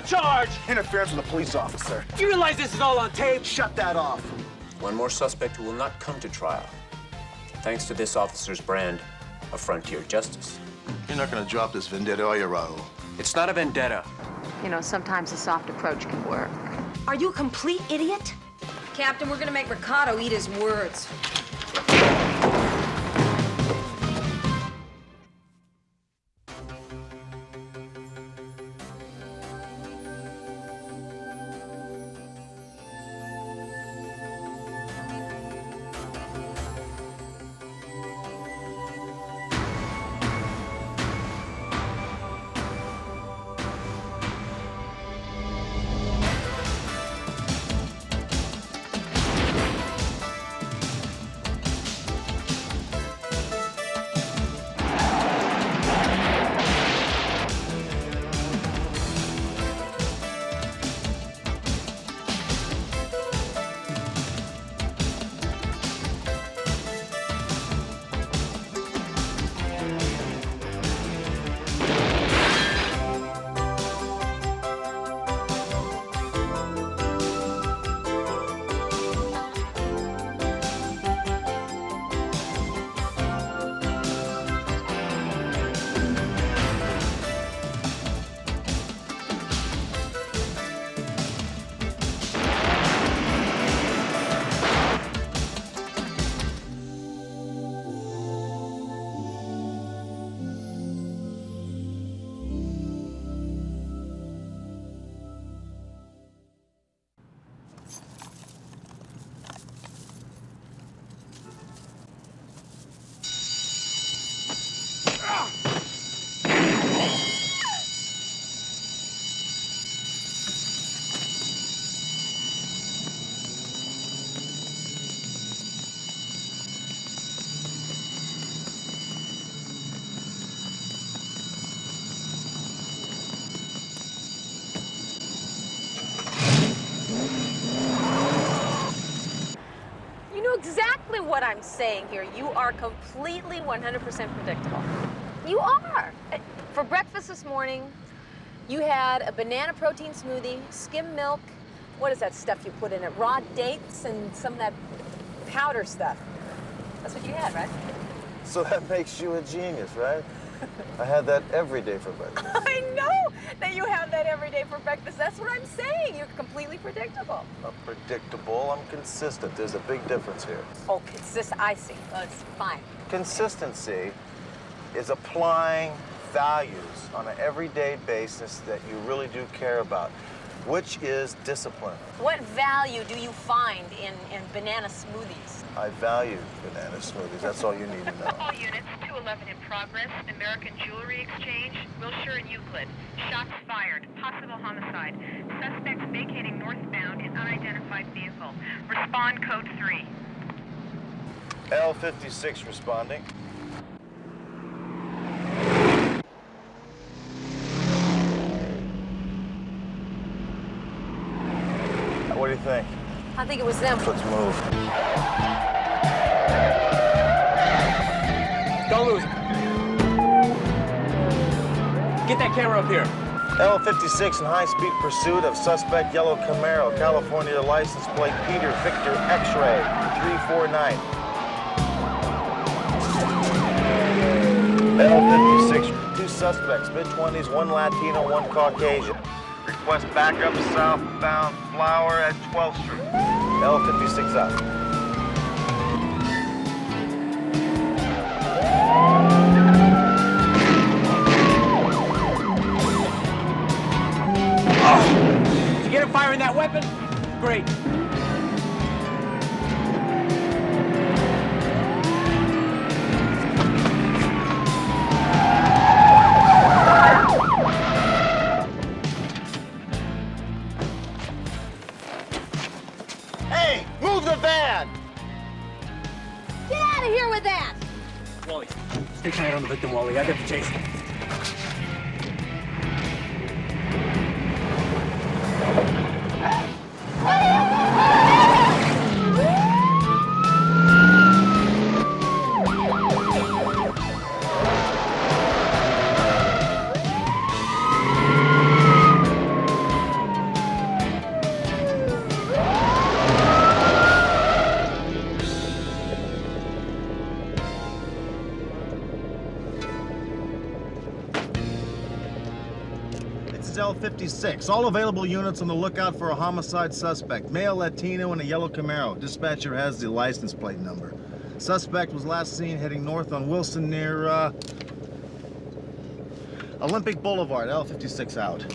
charge? Interference with a police officer. Do you realize this is all on tape? Shut that off. One more suspect who will not come to trial, thanks to this officer's brand of frontier justice. You're not going to drop this vendetta, are you, Raul? It's not a vendetta. You know, sometimes a soft approach can work. Are you a complete idiot? Captain, we're gonna make Mercado eat his words. Exactly what I'm saying here. You are completely 100% predictable. You are. For breakfast this morning, you had a banana protein smoothie, skim milk. What is that stuff you put in it? Raw dates and some of that powder stuff. That's what you had, right? So that makes you a genius, right? I had that every day for breakfast. I know that you have that every day for breakfast. That's what I'm saying. You're completely predictable. Not predictable, I'm consistent. There's a big difference here. Oh, consistent. I see. Oh, it's fine. Consistency is applying values on an everyday basis that you really do care about, which is discipline. What value do you find in banana smoothies? I value banana smoothies. That's all you need to know. All units, 211 in progress. American Jewelry Exchange, Wilshire and Euclid. Shots fired. Possible homicide. Suspects vacating northbound in unidentified vehicle. Respond code 3. L56 responding. What do you think? I think it was them. Let's move. Don't lose it. Get that camera up here. L56 in high-speed pursuit of suspect yellow Camaro, California license plate Peter Victor X-ray 349. L56, two suspects, mid-20s, one Latino, one Caucasian. Request backup southbound Flower at 12th Street. L56 up. Did you get him firing that weapon? Great. Hey, move the van! Get out of here with that! Wally, stay tight on the victim, Wally. I got the chase. L56. All available units on the lookout for a homicide suspect. Male Latino in a yellow Camaro. Dispatcher has the license plate number. Suspect was last seen heading north on Wilson near, Olympic Boulevard. L56 out.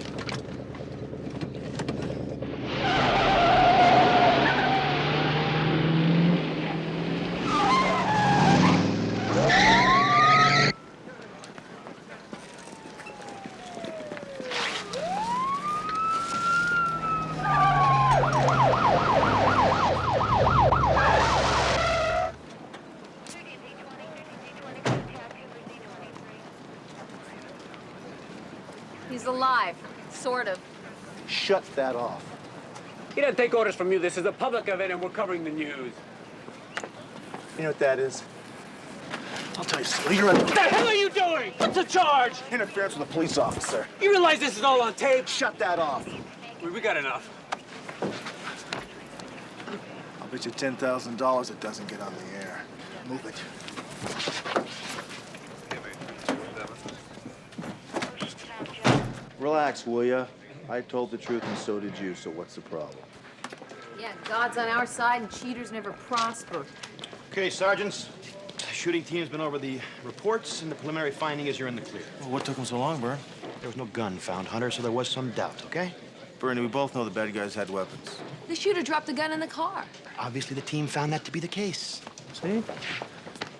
He's alive, sort of. Shut that off. He doesn't take orders from you. This is a public event, and we're covering the news. You know what that is? I'll tell you, Slee, you're What the hell are you doing? What's the charge? interference with a police officer. You realize this is all on tape? Shut that off. We got enough. I'll bet you $10,000 it doesn't get on the air. Move it. Relax, will ya? I told the truth and so did you, so what's the problem? Yeah, God's on our side and cheaters never prosper. Okay, sergeants. Shooting team's been over the reports, and the preliminary finding is you're in the clear. Well, what took him so long, Bern? There was no gun found, Hunter, so there was some doubt, okay? Bernie, we both know the bad guys had weapons. The shooter dropped the gun in the car. Obviously, the team found that to be the case. See?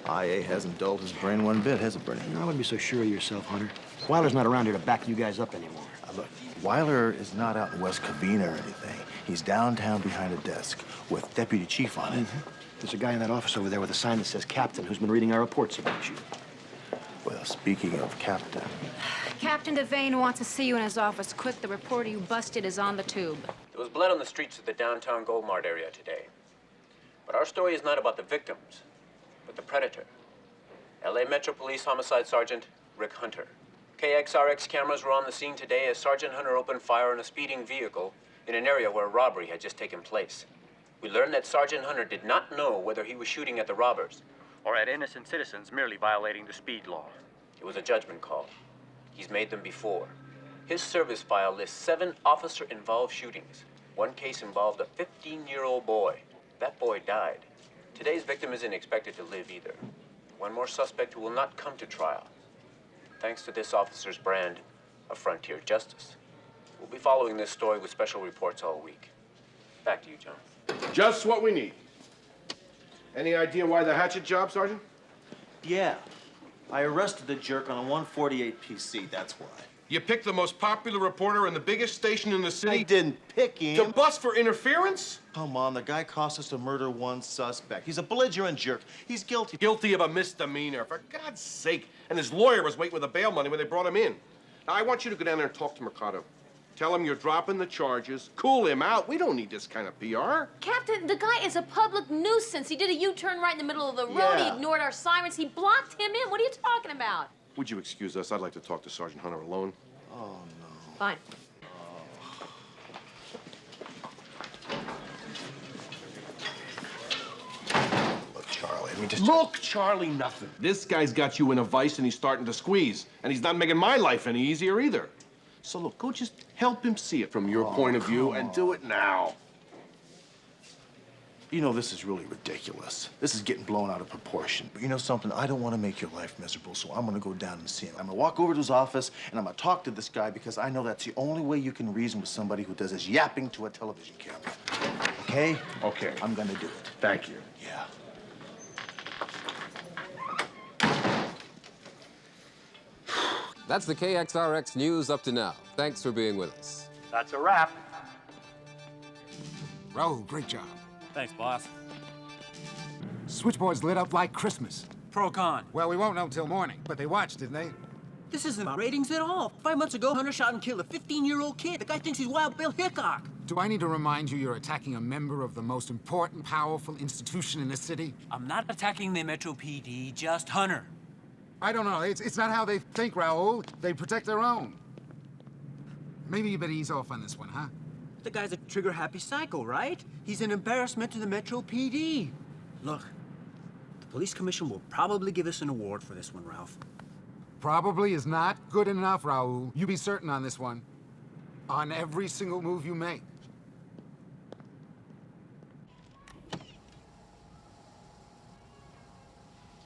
IA hasn't dulled his brain one bit, has it, Bernie? I wouldn't be so sure of yourself, Hunter. Weiler's not around here to back you guys up anymore. Look, Weiler is not out in West Covina or anything. He's downtown behind a desk with Deputy Chief on it. There's a guy in that office over there with a sign that says Captain who's been reading our reports about you. Well, speaking of Captain, Captain Devane wants to see you in his office. Quick, the reporter you busted is on the tube. There was blood on the streets of the downtown Gold Mart area today. But our story is not about the victims, but the predator. LA Metro Police Homicide Sergeant Rick Hunter. KXRX cameras were on the scene today as Sergeant Hunter opened fire on a speeding vehicle in an area where a robbery had just taken place. We learned that Sergeant Hunter did not know whether he was shooting at the robbers or at innocent citizens merely violating the speed law. It was a judgment call. He's made them before. His service file lists 7 officer-involved shootings. One case involved a 15-year-old boy. That boy died. Today's victim isn't expected to live either. One more suspect who will not come to trial. Thanks to this officer's brand of frontier justice. We'll be following this story with special reports all week. Back to you, John. Just what we need. Any idea why the hatchet job, Sergeant? Yeah. I arrested the jerk on a 148 PC, that's why. You picked the most popular reporter in the biggest station in the city? I didn't pick him. To bust for interference? Come on, the guy cost us to murder one suspect. He's a belligerent jerk. He's guilty. Guilty of a misdemeanor, for God's sake. And his lawyer was waiting with the bail money when they brought him in. Now, I want you to go down there and talk to Mercado. Tell him you're dropping the charges. Cool him out. We don't need this kind of PR. Captain, the guy is a public nuisance. He did a U-turn right in the middle of the road. He ignored our sirens. He blocked him in. What are you talking about? Would you excuse us? I'd like to talk to Sergeant Hunter alone. Oh, no. Fine. Look, Charlie, let me just... Look, Charlie, nothing. This guy's got you in a vice and he's starting to squeeze. And he's not making my life any easier either. So look, go just help him see it from your point of view and do it now. You know, this is really ridiculous. This is getting blown out of proportion. But you know something? I don't want to make your life miserable, so I'm going to go down and see him. I'm going to walk over to his office, and I'm going to talk to this guy because I know that's the only way you can reason with somebody who does his yapping to a television camera. Okay? Okay. I'm going to do it. Thank you. Yeah. That's the KXRX news up to now. Thanks for being with us. That's a wrap. Raul, great job. Thanks, boss. Switchboard's lit up like Christmas. Pro-con. Well, we won't know till morning, but they watched, didn't they? This isn't ratings at all. 5 months ago, Hunter shot and killed a 15-year-old kid. The guy thinks he's Wild Bill Hickok. Do I need to remind you you're attacking a member of the most important, powerful institution in the city? I'm not attacking the Metro PD, just Hunter. I don't know. It's not how they think, Raul. They protect their own. Maybe you better ease off on this one, huh? The guy's a trigger-happy psycho, right? He's an embarrassment to the Metro PD. Look, the police commission will probably give us an award for this one, Ralph. Probably is not good enough, Raul. You be certain on this one. On every single move you make.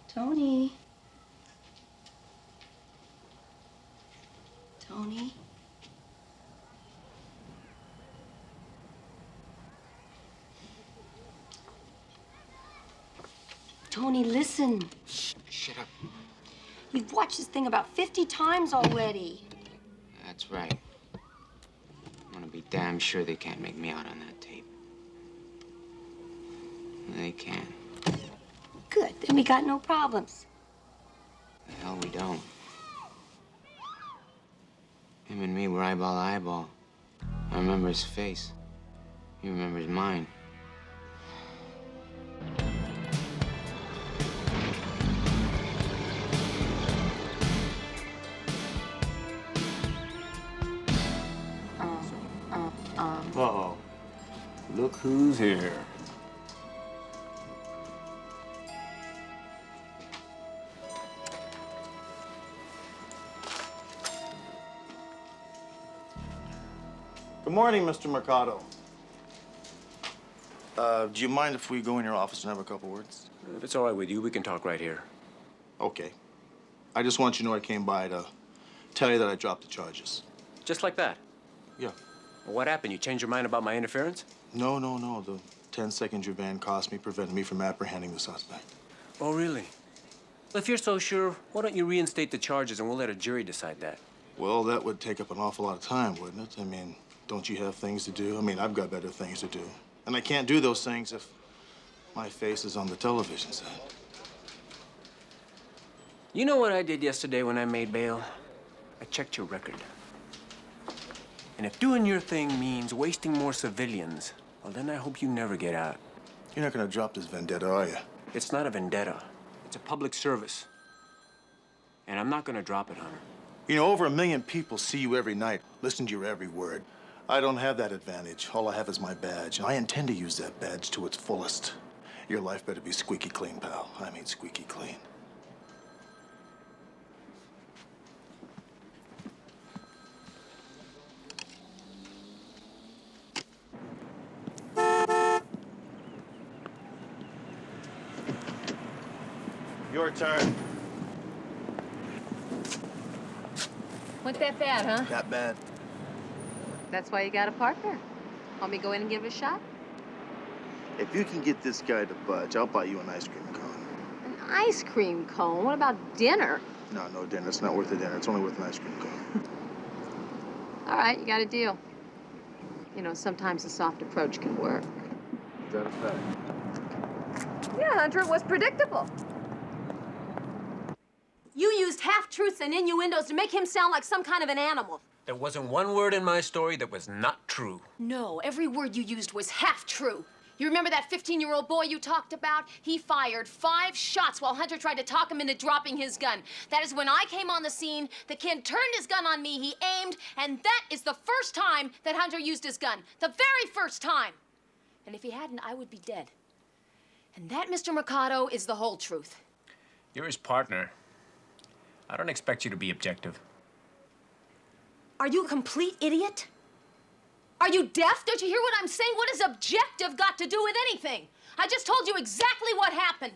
Tony. Tony. Tony, listen. Shut up. You've watched this thing about 50 times already. That's right. I want to be damn sure they can't make me out on that tape. They can. Good, then we got no problems. The hell we don't. Him and me were eyeball to eyeball. I remember his face. He remembers mine. Uh-oh. Look who's here. Good morning, Mr. Mercado. Do you mind if we go in your office and have a couple words? If it's all right with you, we can talk right here. Okay. I just want you to know I came by to tell you that I dropped the charges. Just like that? Yeah. Well, what happened? You changed your mind about my interference? No. The 10 seconds your van cost me prevented me from apprehending the suspect. Oh, really? Well, if you're so sure, why don't you reinstate the charges and we'll let a jury decide that? Well, that would take up an awful lot of time, wouldn't it? I mean, don't you have things to do? I mean, I've got better things to do. And I can't do those things if my face is on the television set. You know what I did yesterday when I made bail? I checked your record. And if doing your thing means wasting more civilians, well, then I hope you never get out. You're not gonna drop this vendetta, are you? It's not a vendetta. It's a public service. And I'm not gonna drop it, Hunter. You know, over 1 million people see you every night, listen to your every word. I don't have that advantage. All I have is my badge, and I intend to use that badge to its fullest. Your life better be squeaky clean, pal. I mean squeaky clean. Your turn. Went that bad, huh? That bad. That's why you got a partner. Want me to go in and give it a shot? If you can get this guy to budge, I'll buy you an ice cream cone. An ice cream cone? What about dinner? No dinner. It's not worth a dinner. It's only worth an ice cream cone. All right, you got a deal. You know, sometimes a soft approach can work. Is that a fact? Yeah, Hunter, it was predictable. You used half-truths and innuendos to make him sound like some kind of an animal. There wasn't one word in my story that was not true. No, every word you used was half true. You remember that 15-year-old boy you talked about? He fired 5 shots while Hunter tried to talk him into dropping his gun. That is when I came on the scene, the kid turned his gun on me, he aimed, and that is the first time that Hunter used his gun. The very first time. And if he hadn't, I would be dead. And that, Mr. Mercado, is the whole truth. You're his partner. I don't expect you to be objective. Are you a complete idiot? Are you deaf? Don't you hear what I'm saying? What has objective got to do with anything? I just told you exactly what happened.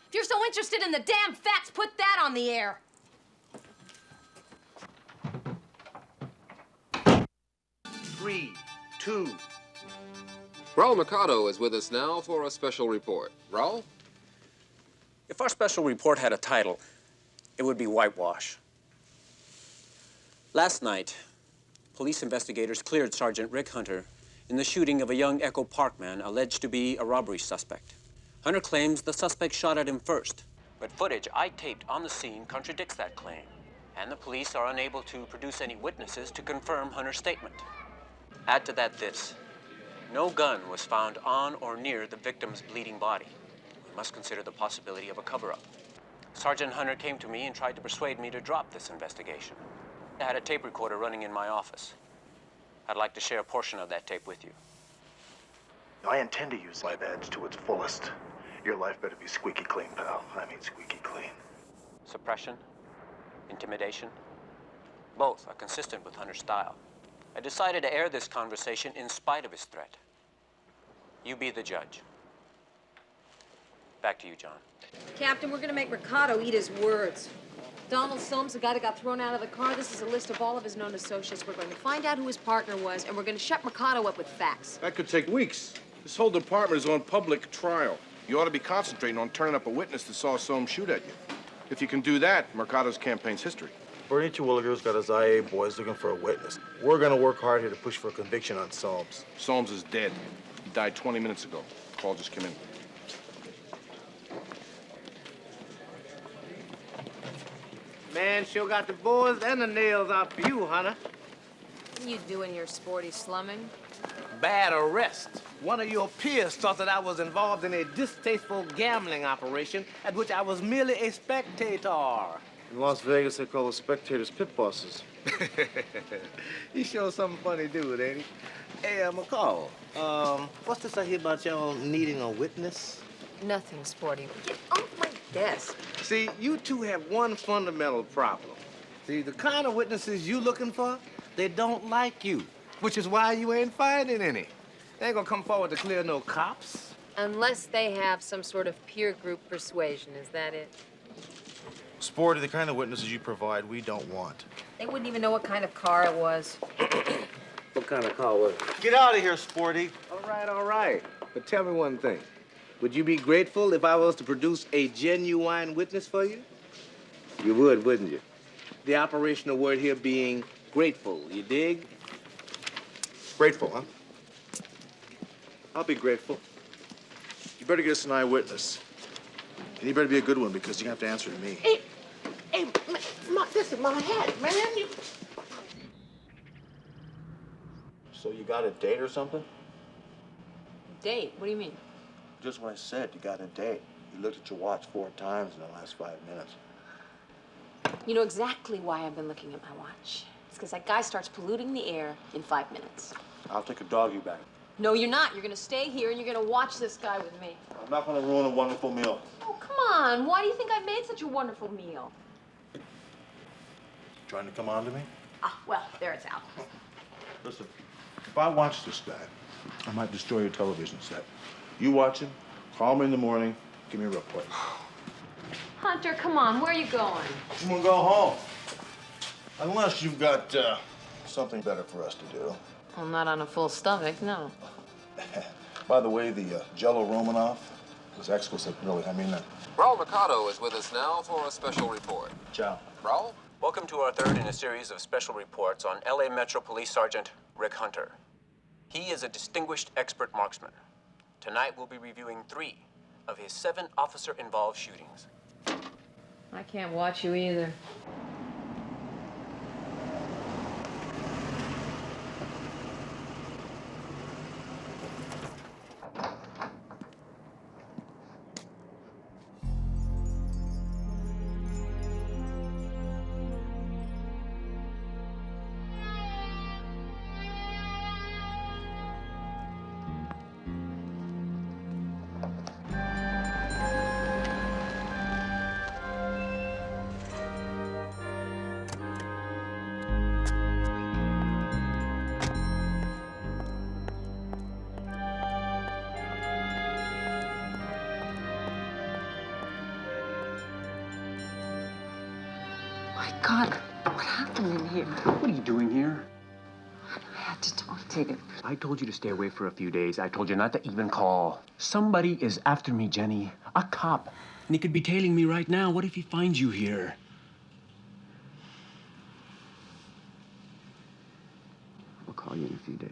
If you're so interested in the damn facts, put that on the air. 3, 2. Raul Mercado is with us now for a special report. Raul? If our special report had a title, it would be Whitewash. Last night, police investigators cleared Sergeant Rick Hunter in the shooting of a young Echo Park man alleged to be a robbery suspect. Hunter claims the suspect shot at him first, but footage I taped on the scene contradicts that claim, and the police are unable to produce any witnesses to confirm Hunter's statement. Add to that this: no gun was found on or near the victim's bleeding body. We must consider the possibility of a cover-up. Sergeant Hunter came to me and tried to persuade me to drop this investigation. I had a tape recorder running in my office. I'd like to share a portion of that tape with you. I intend to use my badge to its fullest. Your life better be squeaky clean, pal. I mean squeaky clean. Suppression, intimidation, both are consistent with Hunter's style. I decided to air this conversation in spite of his threat. You be the judge. Back to you, John. Captain, we're gonna make Mercado eat his words. Donald Soames, the guy that got thrown out of the car, this is a list of all of his known associates. We're going to find out who his partner was, and we're going to shut Mercado up with facts. That could take weeks. This whole department is on public trial. You ought to be concentrating on turning up a witness that saw Soames shoot at you. If you can do that, Mercado's campaign's history. Bernie Terwilliger's got his IA boys looking for a witness. We're gonna work hard here to push for a conviction on Soames. Soames is dead. He died 20 minutes ago. Call just came in. Man sure got the boys and the nails out for you, Hunter. What are you doing here, sporty slumming? Bad arrest. One of your peers thought that I was involved in a distasteful gambling operation at which I was merely a spectator. In Las Vegas, they call the spectators pit bosses. He sure something funny dude, ain't he? Hey, McCall, what's this I hear about y'all needing a witness? Nothing, sporty. Get off my desk. See, you two have one fundamental problem. See, the kind of witnesses you looking for, they don't like you, which is why you ain't finding any. They ain't gonna come forward to clear no cops. Unless they have some sort of peer group persuasion, is that it? Sporty, the kind of witnesses you provide, we don't want. They wouldn't even know what kind of car it was. What kind of car was it? Get out of here, Sporty. All right. But tell me one thing. Would you be grateful if I was to produce a genuine witness for you? You would, wouldn't you? The operational word here being grateful, you dig? Grateful, huh? I'll be grateful. You better get us an eyewitness. And you better be a good one, because you have to answer to me. Hey, this is my hat, man. So you got a date or something? Date? What do you mean? Just what I said, you got a date. You looked at your watch 4 times in the last 5 minutes. You know exactly why I've been looking at my watch. It's because that guy starts polluting the air in 5 minutes. I'll take a doggy back. No, you're not. You're gonna stay here and you're gonna watch this guy with me. I'm not gonna ruin a wonderful meal. Oh, come on. Why do you think I made such a wonderful meal? Trying to come on to me? Ah, well, there it's out. Listen, if I watch this guy, I might destroy your television set. You watch him, call me in the morning, give me a report. Hunter, come on. Where are you going? I'm gonna go home. Unless you've got something better for us to do. Well, not on a full stomach, no. By the way, the Jello Romanoff was exquisite, really. I mean that. Raul Mercado is with us now for a special report. Ciao. Raul? Welcome to our third in a series of special reports on LA Metro Police Sergeant Rick Hunter. He is a distinguished expert marksman. Tonight we'll be reviewing 3 of his 7 officer-involved shootings. I can't watch you either. My God, what happened in here? What are you doing here? I had to talk to you. I told you to stay away for a few days. I told you not to even call. Somebody is after me, Jenny. A cop. And he could be tailing me right now. What if he finds you here? I'll call you in a few days.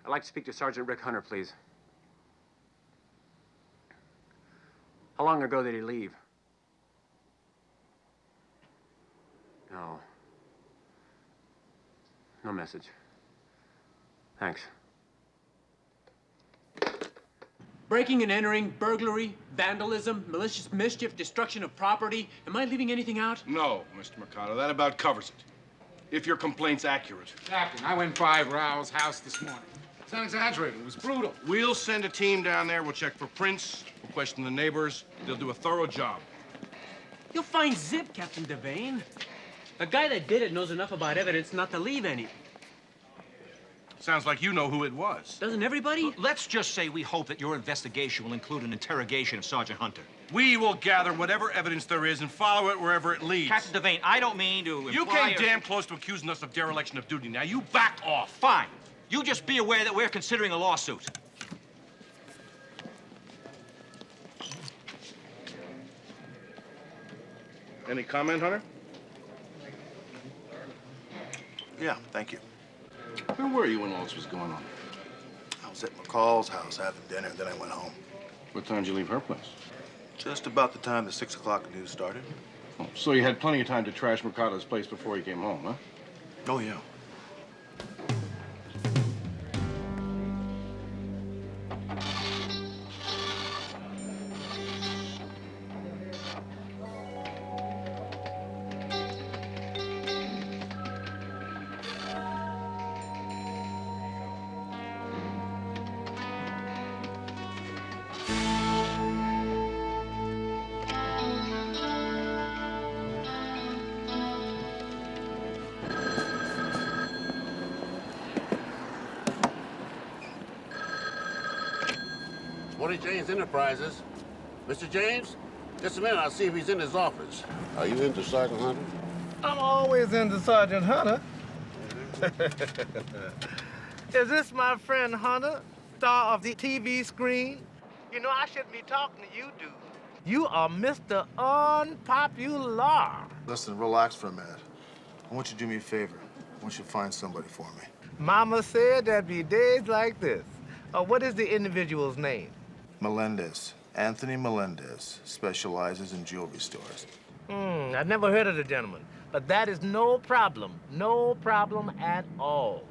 I'd like to speak to Sergeant Rick Hunter, please. How long ago did he leave? No. No message. Thanks. Breaking and entering, burglary, vandalism, malicious mischief, destruction of property. Am I leaving anything out? No, Mr. Mercado, that about covers it. If your complaint's accurate. Captain, I went by Raul's house this morning. It's not exaggerating. It was brutal. We'll send a team down there. We'll check for prints. We'll question the neighbors. They'll do a thorough job. You'll find Zip, Captain Devane. A guy that did it knows enough about evidence not to leave any. Sounds like you know who it was. Doesn't everybody? Let's just say we hope that your investigation will include an interrogation of Sergeant Hunter. We will gather whatever evidence there is and follow it wherever it leads. Captain Devane, I don't mean to You imply came damn close to accusing us of dereliction of duty. Now you back off. Fine. You just be aware that we're considering a lawsuit. Any comment, Hunter? Yeah, thank you. Where were you when all this was going on? I was at McCall's house having dinner, then I went home. What time did you leave her place? Just about the time the 6 o'clock news started. Oh, so you had plenty of time to trash Mercado's place before you came home, huh? Oh, yeah. Morning, James Enterprises. Mr. James, just a minute, I'll see if he's in his office. Are you into Sergeant Hunter? I'm always into Sergeant Hunter. Is this my friend Hunter, star of the TV screen? You know, I shouldn't be talking to you, dude. You are Mr. Unpopular. Listen, relax for a minute. I want you to do me a favor. I want you to find somebody for me. Mama said there'd be days like this. What is the individual's name? Melendez. Anthony Melendez specializes in jewelry stores. I've never heard of the gentleman, but that is no problem. No problem at all.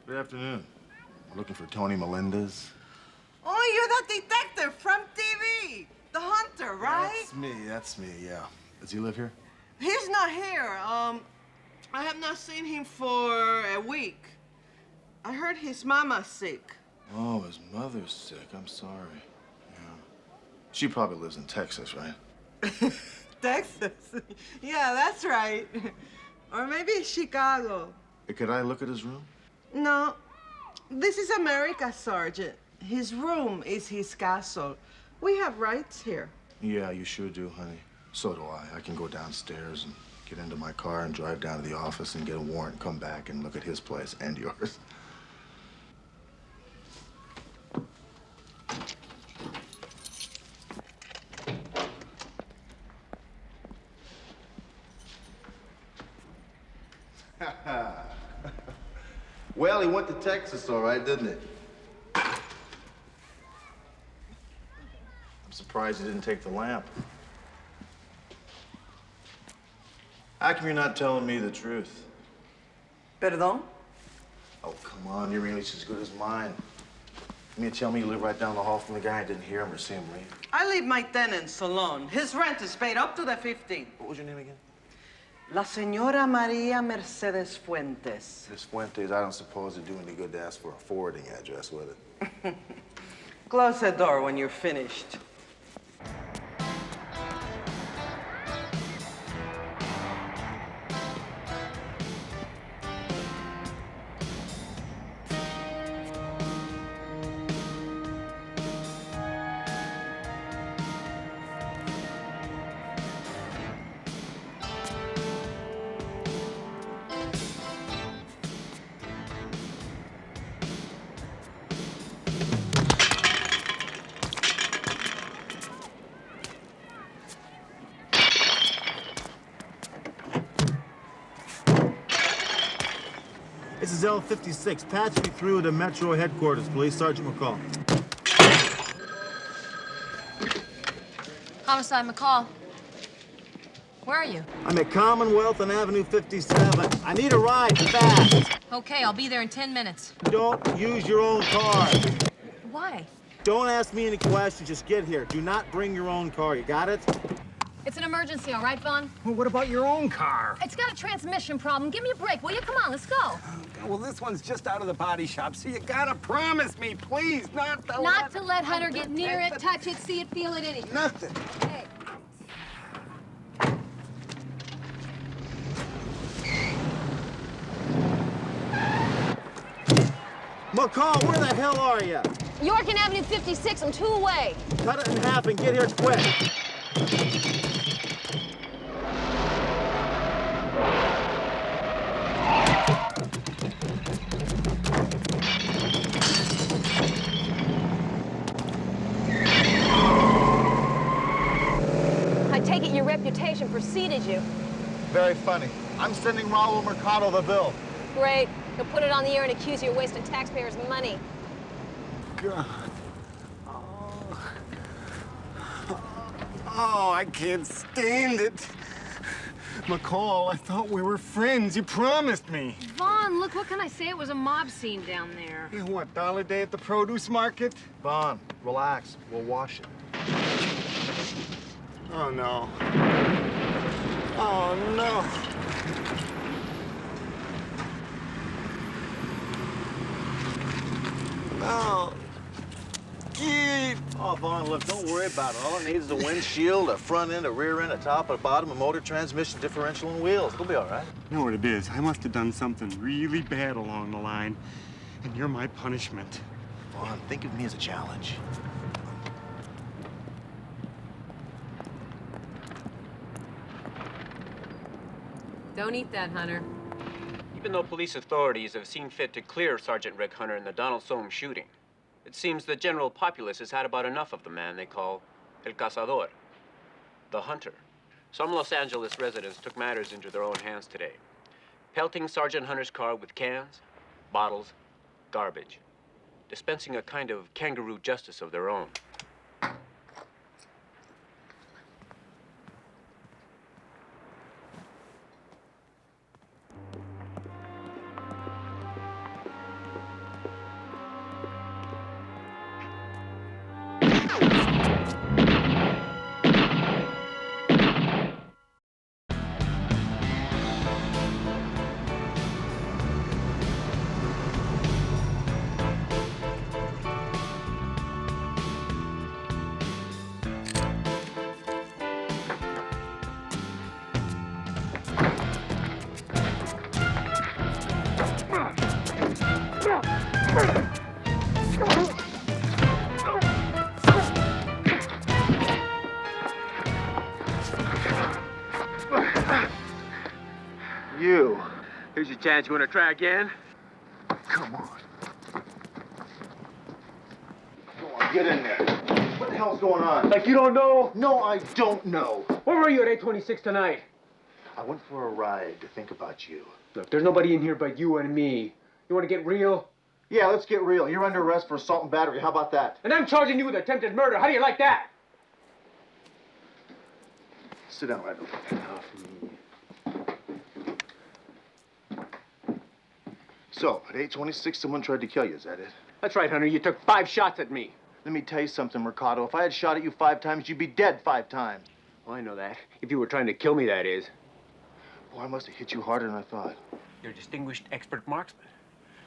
Good afternoon. I'm looking for Tony Melendez. Oh, you're that detective from TV. The Hunter, right? That's me, yeah. Does he live here? He's not here. I have not seen him for a week. I heard his mama's sick. Oh, his mother's sick. I'm sorry. Yeah. She probably lives in Texas, right? Texas? Yeah, that's right. Or maybe Chicago. Hey, could I look at his room? No. This is America, Sergeant. His room is his castle. We have rights here. Yeah, you sure do, honey. So do I. I can go downstairs and get into my car and drive down to the office and get a warrant, come back and look at his place and yours. Well, he went to Texas, all right, didn't he? I'm surprised he didn't take the lamp. How come you're not telling me the truth? Perdón? Oh, come on, your English is as good as mine. You mean to tell me you live right down the hall from the guy and didn't hear him or see him leave? I leave my tenants alone. His rent is paid up to the 15th. What was your name again? La Señora María Mercedes Fuentes. Miss Fuentes, I don't suppose it'd do any good to ask for a forwarding address, would it? Close the door when you're finished. This is L56. Patch me through to Metro Headquarters, please. Sergeant McCall. Homicide, McCall. Where are you? I'm at Commonwealth on Avenue 57. I need a ride, fast. Okay, I'll be there in 10 minutes. Don't use your own car. Why? Don't ask me any questions. Just get here. Do not bring your own car. You got it? It's an emergency, all right, Vaughn? Well, what about your own car? It's got a transmission problem. Give me a break, will you? Come on, let's go. Well, this one's just out of the body shop, so you gotta promise me, please, not to let Hunter get near it, touch it, see it, feel it, anything. Nothing. Hey. McCall, where the hell are you? York and Avenue 56, I'm 2 away. Cut it in half and get here quick. I take it your reputation preceded you. Very funny. I'm sending Raul Mercado the bill. Great. He'll put it on the air and accuse you of wasting taxpayers' money. God. Oh, I can't stand it. McCall, I thought we were friends. You promised me. Vaughn, look, what can I say? It was a mob scene down there. Yeah, what, dollar day at the produce market? Vaughn, relax. We'll wash it. Oh, no. Oh, no. No. Keith. Oh, Vaughn, look, don't worry about it. All it needs is a windshield, a front end, a rear end, a top, a bottom, a motor, transmission, differential, and wheels. It'll be all right. You know what it is? I must have done something really bad along the line, and you're my punishment. Vaughn, think of me as a challenge. Don't eat that, Hunter. Even though police authorities have seen fit to clear Sergeant Rick Hunter in the Donald Soames shooting, it seems the general populace has had about enough of the man they call El Cazador, the hunter. Some Los Angeles residents took matters into their own hands today, pelting Sergeant Hunter's car with cans, bottles, garbage, dispensing a kind of kangaroo justice of their own. You. Here's your chance. You want to try again? Come on. Go on, get in there. What the hell's going on? Like you don't know? No, I don't know. Where were you at 826 tonight? I went for a ride to think about you. Look, there's nobody in here but you and me. You want to get real? Yeah, let's get real. You're under arrest for assault and battery. How about that? And I'm charging you with attempted murder. How do you like that? Sit down right over there. So, at 826, someone tried to kill you, is that it? That's right, Hunter. You took 5 shots at me. Let me tell you something, Mercado. If I had shot at you 5 times, you'd be dead 5 times. Well, I know that. If you were trying to kill me, that is. Boy, I must have hit you harder than I thought. You're a distinguished expert marksman.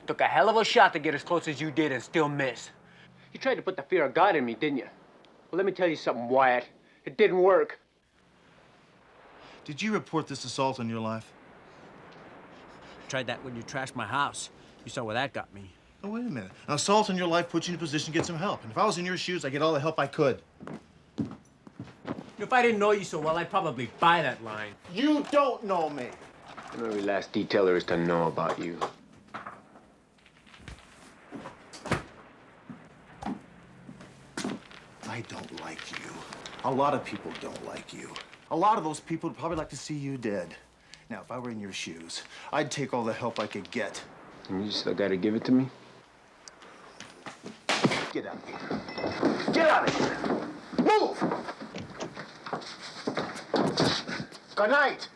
Took a hell of a shot to get as close as you did and still miss. You tried to put the fear of God in me, didn't you? Well, let me tell you something, Wyatt. It didn't work. Did you report this assault on your life? Tried that when you trashed my house. You saw where that got me. Oh, wait a minute. An assault on your life puts you in a position to get some help. And if I was in your shoes, I'd get all the help I could. If I didn't know you so well, I'd probably buy that line. You don't know me. And every last detail there is to know about you. I don't like you. A lot of people don't like you. A lot of those people would probably like to see you dead. Now, if I were in your shoes, I'd take all the help I could get. And you still gotta give it to me? Get out of here. Get out of here. Move! Good night.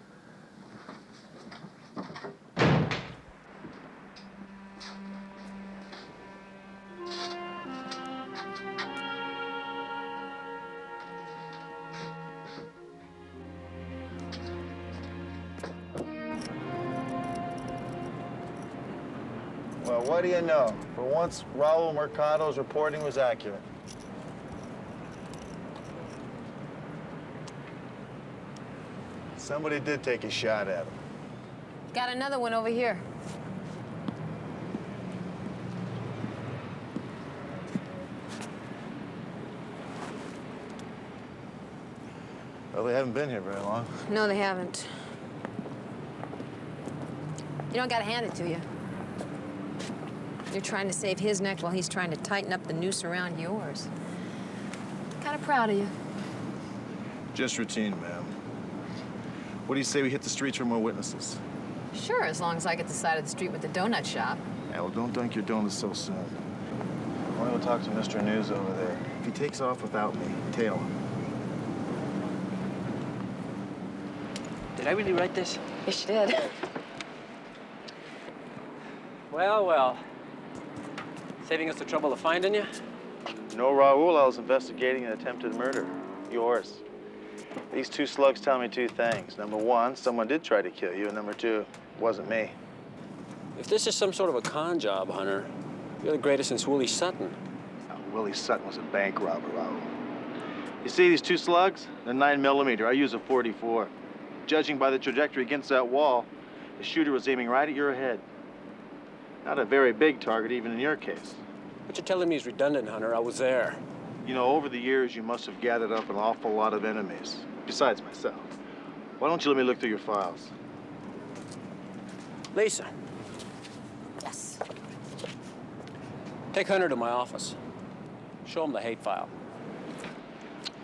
Well, what do you know? For once, Raul Mercado's reporting was accurate. Somebody did take a shot at him. Got another one over here. Well, they haven't been here very long. No, they haven't. You don't gotta hand it to you. You're trying to save his neck while he's trying to tighten up the noose around yours. Kind of proud of you. Just routine, ma'am. What do you say we hit the streets for more witnesses? Sure, as long as I get the side of the street with the donut shop. Yeah, well, don't dunk your donuts so soon. I want to go talk to Mr. News over there. If he takes off without me, tail him. Did I really write this? Yes, you did. Well, well. Saving us the trouble of finding you? No, Raul, I was investigating an attempted murder. Yours. These two slugs tell me two things. Number one, someone did try to kill you, and number two, it wasn't me. If this is some sort of a con job, Hunter, you're the greatest since Willie Sutton. Now, Willie Sutton was a bank robber, Raul. You see these two slugs? They're 9mm. I use a .44. Judging by the trajectory against that wall, the shooter was aiming right at your head. Not a very big target, even in your case. What you're telling me is redundant, Hunter. I was there. You know, over the years, you must have gathered up an awful lot of enemies, besides myself. Why don't you let me look through your files? Lisa. Yes. Take Hunter to my office. Show him the hate file.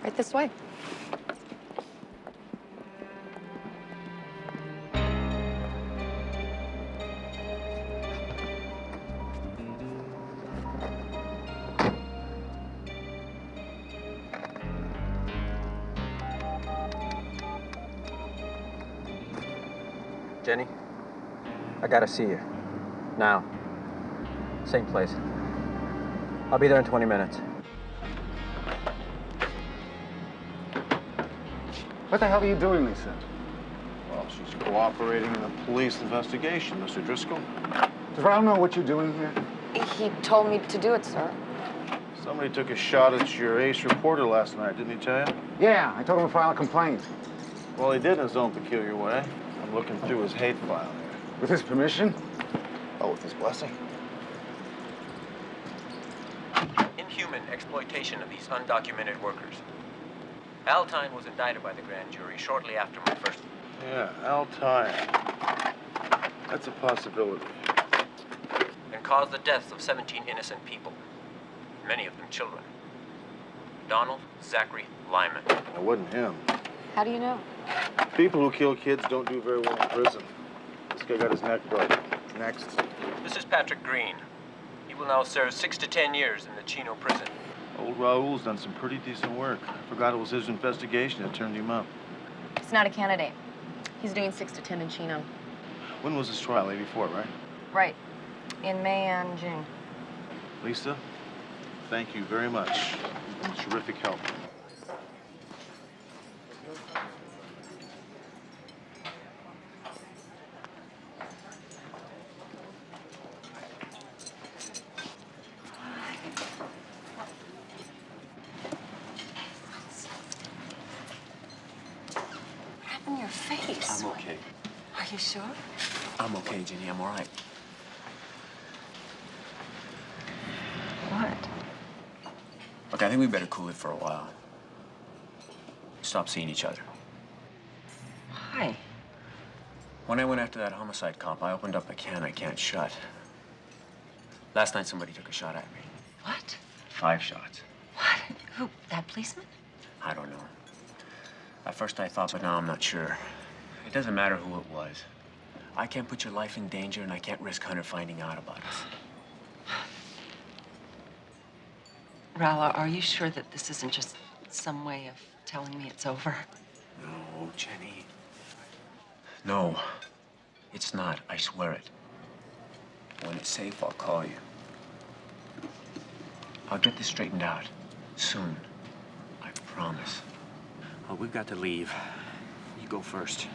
Right this way. Jenny, I gotta see you. Now. Same place. I'll be there in 20 minutes. What the hell are you doing, Lisa? Well, she's cooperating in a police investigation, Mr. Driscoll. Does Raul know what you're doing here? He told me to do it, sir. Somebody took a shot at your ace reporter last night, didn't he tell you? Yeah, I told him to file a complaint. Well, he did in his own peculiar way. I'm looking through his hate file here. With his permission? Oh, with his blessing? Inhuman exploitation of these undocumented workers. Altine was indicted by the grand jury shortly after my first... Yeah, Altine. That's a possibility. And caused the deaths of 17 innocent people. Many of them children. Donald Zachary Lyman. It wasn't him. How do you know? People who kill kids don't do very well in prison. This guy got his neck broken. Next. This is Patrick Green. He will now serve 6 to 10 years in the Chino prison. Old Raul's done some pretty decent work. I forgot it was his investigation that turned him up. He's not a candidate. He's doing 6 to 10 in Chino. When was his trial? 84, right? Right. In May and June. Lisa, thank you very much. You've been a terrific help. In your face. I'm okay. Are you sure? I'm okay, Jenny. I'm all right. What? Look, I think we better cool it for a while. Stop seeing each other. Why? When I went after that homicide cop, I opened up a can I can't shut. Last night, somebody took a shot at me. What? 5 shots. What? Who? That policeman? I don't know. At first I thought, but now I'm not sure. It doesn't matter who it was. I can't put your life in danger, and I can't risk Hunter finding out about us. Raul, are you sure that this isn't just some way of telling me it's over? No, Jenny. No, it's not. I swear it. When it's safe, I'll call you. I'll get this straightened out. Soon. I promise. Oh, we've got to leave. You go first.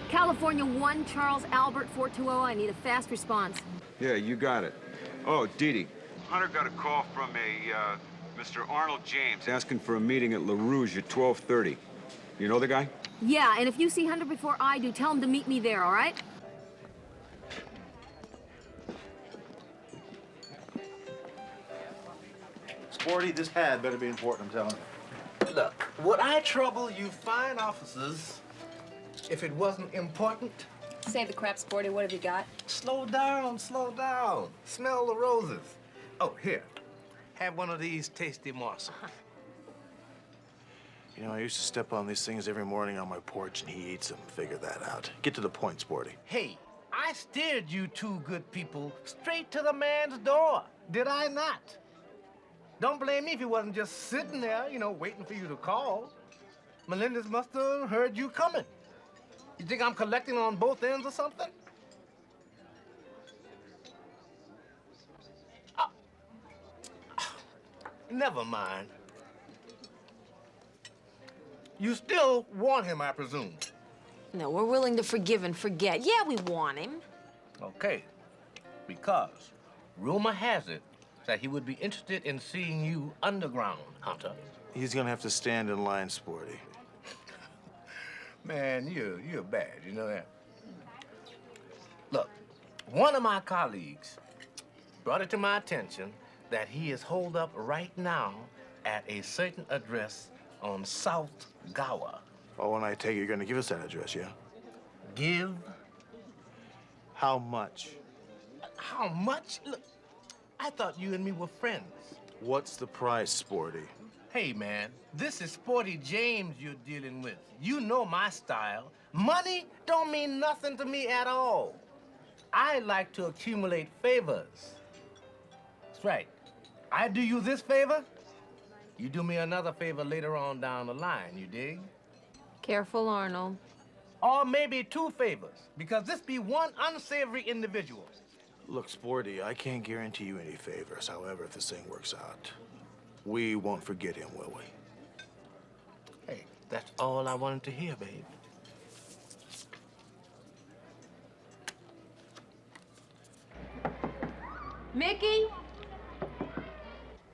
California 1, Charles Albert 420. I need a fast response. Yeah, you got it. Oh, Dee Dee. Hunter got a call from a Mr. Arnold James asking for a meeting at La Rouge at 12:30. You know the guy? Yeah, and if you see Hunter before I do, tell him to meet me there, all right? Sporty, this had better be important, I'm telling you. Look, would I trouble you fine officers if it wasn't important? Save the crap, Sporty. What have you got? Slow down, slow down. Smell the roses. Oh, here. Have one of these tasty morsels. You know, I used to step on these things every morning on my porch, and he eats them. Figure that out. Get to the point, Sporty. Hey, I steered you two good people straight to the man's door, did I not? Don't blame me if he wasn't just sitting there, you know, waiting for you to call. Melendez must have heard you coming. You think I'm collecting on both ends or something? Never mind. You still want him, I presume? No, we're willing to forgive and forget. Yeah, we want him. Okay, because rumor has it that he would be interested in seeing you underground, Hunter. He's gonna have to stand in line, Sporty. Man, you're bad, you know that? Look, one of my colleagues brought it to my attention that he is holed up right now at a certain address on South Gower. Oh, and I take it you're gonna give us that address, yeah? Give? How much? How much? Look, I thought you and me were friends. What's the price, Sporty? Hey, man, this is Sporty James you're dealing with. You know my style. Money don't mean nothing to me at all. I like to accumulate favors. That's right. I do you this favor, you do me another favor later on down the line, you dig? Careful, Arnold. Or maybe two favors, because this be one unsavory individual. Look, Sporty, I can't guarantee you any favors. However, if this thing works out, we won't forget him, will we? Hey, that's all I wanted to hear, babe. Mickey?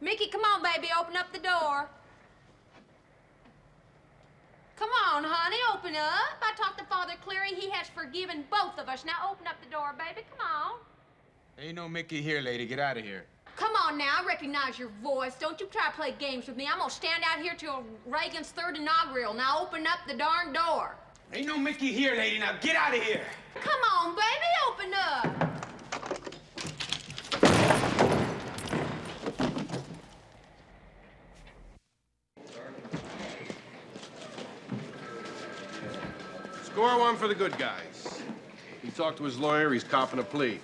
Mickey, come on, baby, open up the door. Come on, honey, open up. I talked to Father Cleary. He has forgiven both of us. Now open up the door, baby, come on. Ain't no Mickey here, lady. Get out of here. Come on now, I recognize your voice. Don't you try to play games with me. I'm gonna stand out here till Reagan's third inaugural. Now open up the darn door. Ain't no Mickey here, lady. Now get out of here. Come on, baby, open up. Score one for the good guys. He talked to his lawyer. He's copping a plea.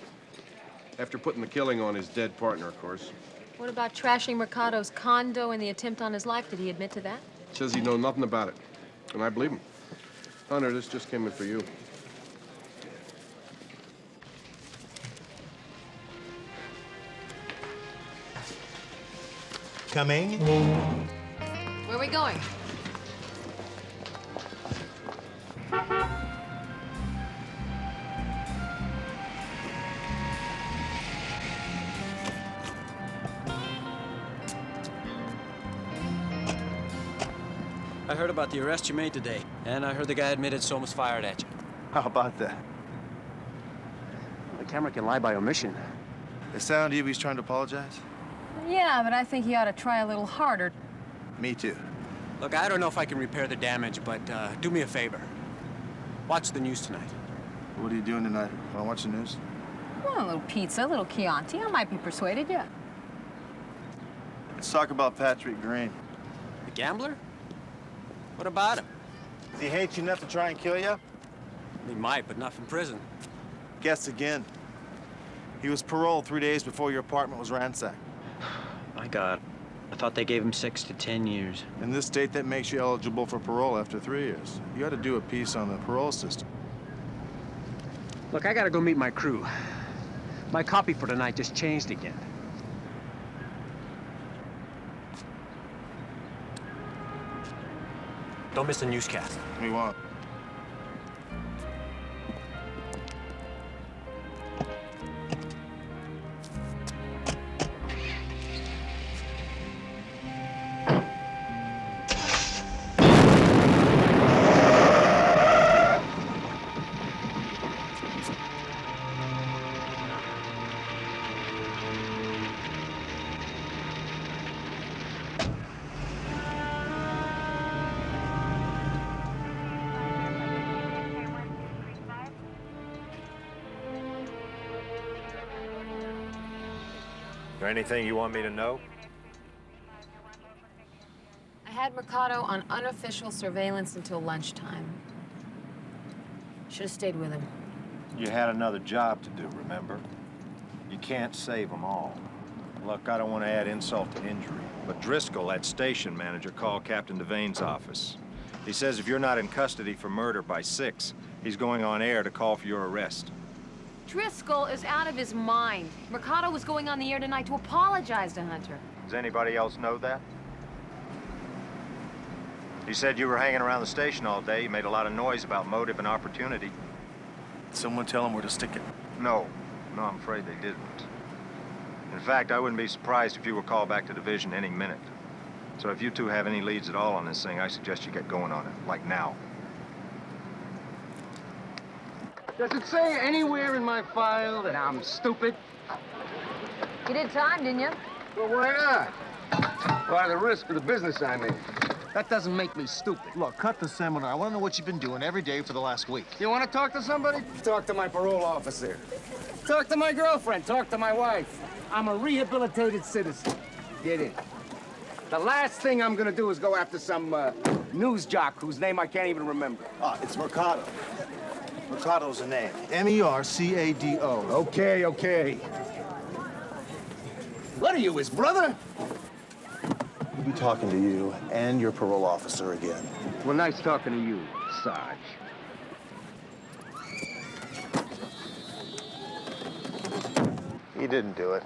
After putting the killing on his dead partner, of course. What about trashing Mercado's condo and the attempt on his life? Did he admit to that? Says he knows nothing about it. And I believe him. Hunter, this just came in for you. Coming. Where are we going? I heard about the arrest you made today, and I heard the guy admitted Soma's fired at you. How about that? camera can lie by omission. It sounded to you he's trying to apologize? Yeah, but I think he ought to try a little harder. Me too. Look, I don't know if I can repair the damage, but do me a favor. Watch the news tonight. What are you doing tonight? Want to watch the news? Well, a little pizza, a little Chianti. I might be persuaded, yeah. Let's talk about Patrick Green. The gambler? What about him? Does he hate you enough to try and kill you? He might, but not from prison. Guess again. He was paroled 3 days before your apartment was ransacked. My God. I thought they gave him 6 to 10 years. In this state, that makes you eligible for parole after 3 years. You ought to do a piece on the parole system. Look, I gotta go meet my crew. My copy for tonight just changed again. Don't miss the newscast. We won't. Is there anything you want me to know? I had Mercado on unofficial surveillance until lunchtime. Should have stayed with him. You had another job to do, remember? You can't save them all. Look, I don't want to add insult to injury, but Driscoll, that station manager, called Captain Devane's office. He says if you're not in custody for murder by 6, he's going on air to call for your arrest. Driscoll is out of his mind. Mercado was going on the air tonight to apologize to Hunter. Does anybody else know that? He said you were hanging around the station all day. You made a lot of noise about motive and opportunity. Someone tell him where to stick it. No, I'm afraid they didn't. In fact, I wouldn't be surprised if you were called back to division any minute. So if you two have any leads at all on this thing, I suggest you get going on it, like now. Does it say anywhere in my file that I'm stupid? You did time, didn't you? Well, why not? Why the risk for the business I'm in? That doesn't make me stupid. Look, cut the seminar. I want to know what you've been doing every day for the last week. You want to talk to somebody? Talk to my parole officer. Talk to my girlfriend. Talk to my wife. I'm a rehabilitated citizen. Get in. The last thing I'm gonna do is go after some news jock whose name I can't even remember. It's Mercado. Mercado's a name. M-E-R-C-A-D-O. Okay. What are you, his brother? We'll be talking to you and your parole officer again. Well, nice talking to you, Sarge. He didn't do it.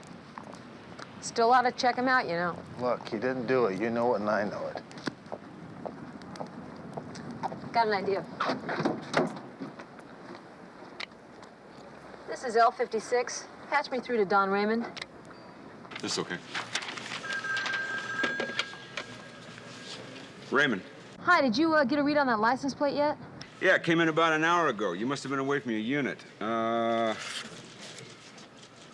Still ought to check him out, you know. Look, he didn't do it. You know it and I know it. Got an idea. This is L56. Patch me through to Don Raymond. That's okay. Raymond. Hi, did you get a read on that license plate yet? Yeah, it came in about an hour ago. You must have been away from your unit.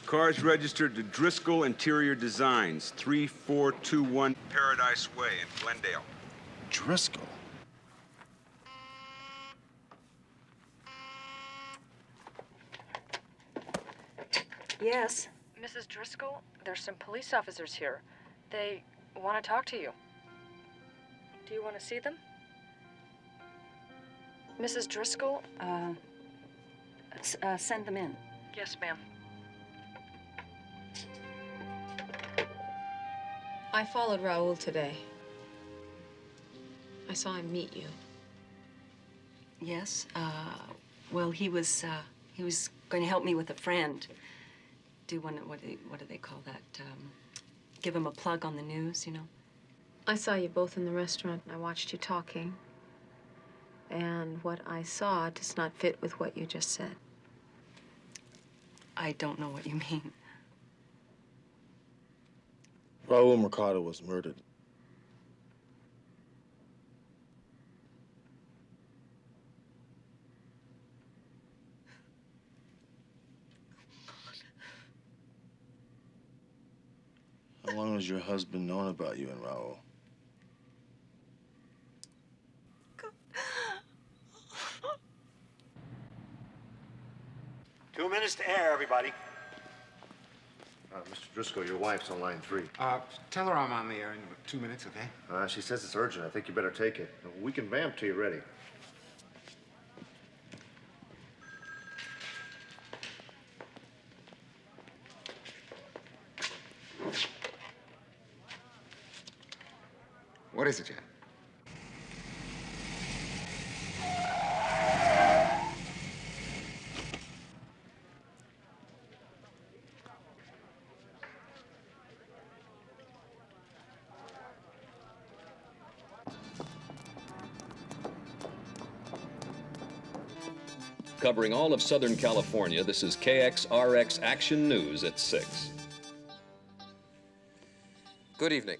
Car's registered to Driscoll Interior Designs, 3421 Paradise Way in Glendale. Driscoll? Yes. Mrs. Driscoll, there's some police officers here. They want to talk to you. Do you want to see them? Mrs. Driscoll, send them in. Yes, ma'am. I followed Raul today. I saw him meet you. Yes, well, he was going to help me with a friend. Do one, what do they call that? Give him a plug on the news, you know? I saw you both in the restaurant, and I watched you talking. And what I saw does not fit with what you just said. I don't know what you mean. Raul Mercado was murdered. How long has your husband known about you and Raul? Two minutes to air, everybody. Mr. Driscoll, your wife's on line 3. Tell her I'm on the air in 2 minutes, okay? She says it's urgent. I think you better take it. We can vamp till you're ready. What is it, Jen? Covering all of Southern California, this is KXRX Action News at 6. Good evening.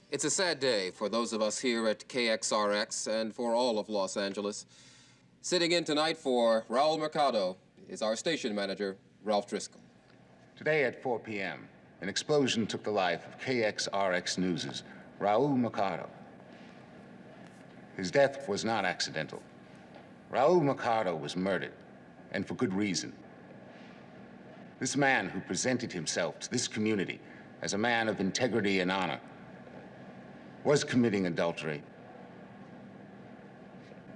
It's a sad day for those of us here at KXRX and for all of Los Angeles. Sitting in tonight for Raul Mercado is our station manager, Ralph Driscoll. Today at 4 p.m., an explosion took the life of KXRX News' Raul Mercado. His death was not accidental. Raul Mercado was murdered, and for good reason. This man who presented himself to this community as a man of integrity and honor was committing adultery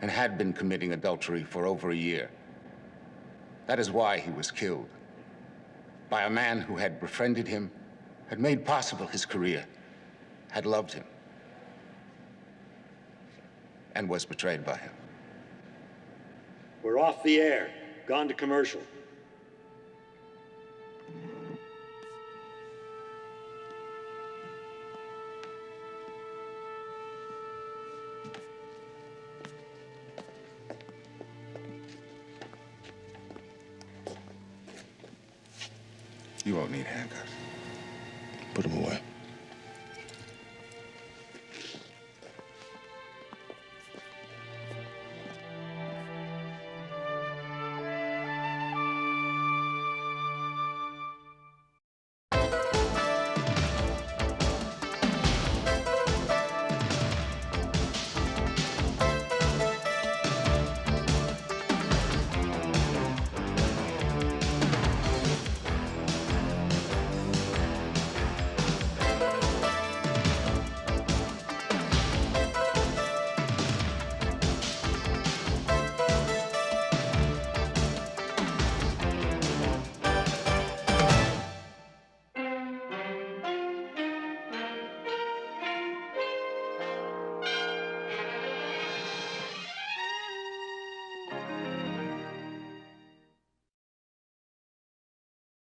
and had been committing adultery for over a year. That is why he was killed, by a man who had befriended him, had made possible his career, had loved him, and was betrayed by him. We're off the air. Gone to commercial. You won't need handcuffs.